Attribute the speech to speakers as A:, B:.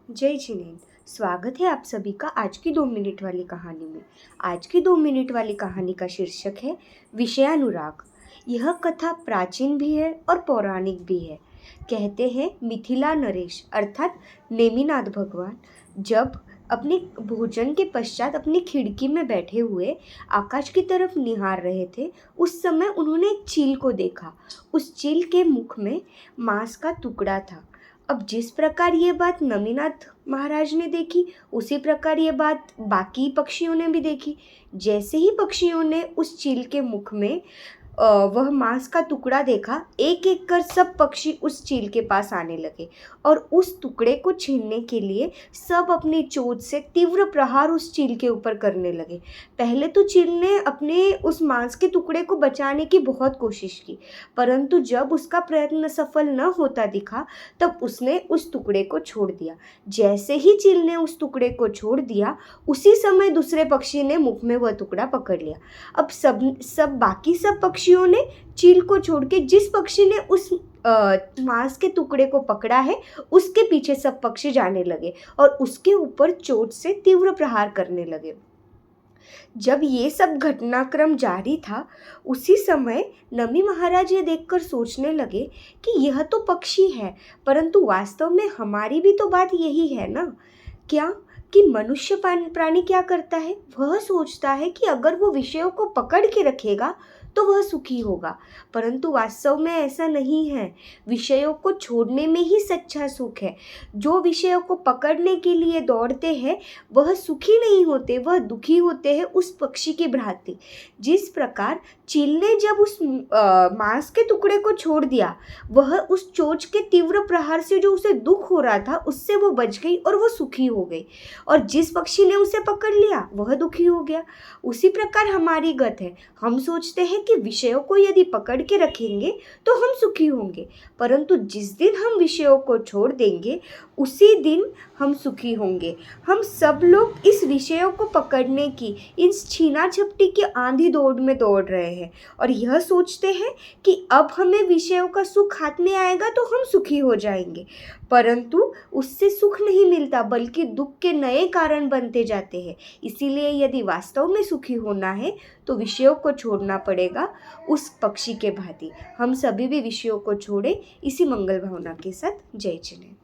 A: जय जिनेंद्र। स्वागत है आप सभी का आज की 2 मिनट वाली कहानी में। आज की 2 मिनट वाली कहानी का शीर्षक है विषयानुराग। यह कथा प्राचीन भी है और पौराणिक भी है। कहते हैं मिथिला नरेश अर्थात नेमिनाथ भगवान जब अपने भोजन के पश्चात अपनी खिड़की में बैठे हुए आकाश की तरफ निहार रहे थे, उस समय उन्होंने एक चील को देखा। उस चील के मुख में मांस का टुकड़ा था। अब जिस प्रकार ये बात नमीनाथ महाराज ने देखी, उसी प्रकार ये बात बाकी पक्षियों ने भी देखी। जैसे ही पक्षियों ने उस चील के मुख में वह मांस का टुकड़ा देखा, एक एक कर सब पक्षी उस चील के पास आने लगे और उस टुकड़े को छीनने के लिए सब अपनी चोंच से तीव्र प्रहार उस चील के ऊपर करने लगे। पहले तो चील ने अपने उस मांस के टुकड़े को बचाने की बहुत कोशिश की, परंतु जब उसका प्रयत्न सफल न होता दिखा तब उसने उस टुकड़े को छोड़ दिया। जैसे ही चील ने उस टुकड़े को छोड़ दिया, उसी समय दूसरे पक्षी ने मुख में वह टुकड़ा पकड़ लिया। अब बाकी सब पक्षियों ने चील को छोड़ के जिस पक्षी ने उस मांस के टुकड़े को पकड़ा है, उसके पीछे सब पक्षी जाने लगे और उसके ऊपर चोट से तीव्र प्रहार करने लगे। जब ये सब घटनाक्रम जारी था, उसी समय नमी महाराज ये देखकर सोचने लगे कि यह तो पक्षी है, परंतु वास्तव में हमारी भी तो बात यही है ना। क्या कि मनुष्य प्राणी क्या करता है, वह सोचता है कि अगर वो विषयों को पकड़ के रखेगा तो वह सुखी होगा, परंतु वास्तव में ऐसा नहीं है। विषयों को छोड़ने में ही सच्चा सुख है। जो विषयों को पकड़ने के लिए दौड़ते हैं वह सुखी नहीं होते, वह दुखी होते हैं उस पक्षी की भांति। जिस प्रकार चील ने जब उस मांस के टुकड़े को छोड़ दिया, वह उस चोंच के तीव्र प्रहार से जो उसे दुख हो रहा था उससे वो बच गई और वो सुखी हो गई, और जिस पक्षी ने उसे पकड़ लिया वह दुखी हो गया। उसी प्रकार हमारी गत है। हम सोचते हैं कि विषयों को यदि पकड़ के रखेंगे तो हम सुखी होंगे, परंतु जिस दिन हम विषयों को छोड़ देंगे उसी दिन हम सुखी होंगे। हम सब लोग इस विषयों को पकड़ने की इस छीना झपटी की आंधी दौड़ में दौड़ रहे हैं और यह सोचते हैं कि अब हमें विषयों का सुख हाथ में आएगा तो हम सुखी हो जाएंगे, परंतु उससे सुख नहीं मिलता बल्कि दुख के नए कारण बनते जाते हैं। इसीलिए यदि वास्तव में सुखी होना है तो विषयों को छोड़ना पड़ेगा उस पक्षी के भांति। हम सभी भी विषयों को छोड़े। इसी मंगल भावना के साथ जय जिनेंद्र।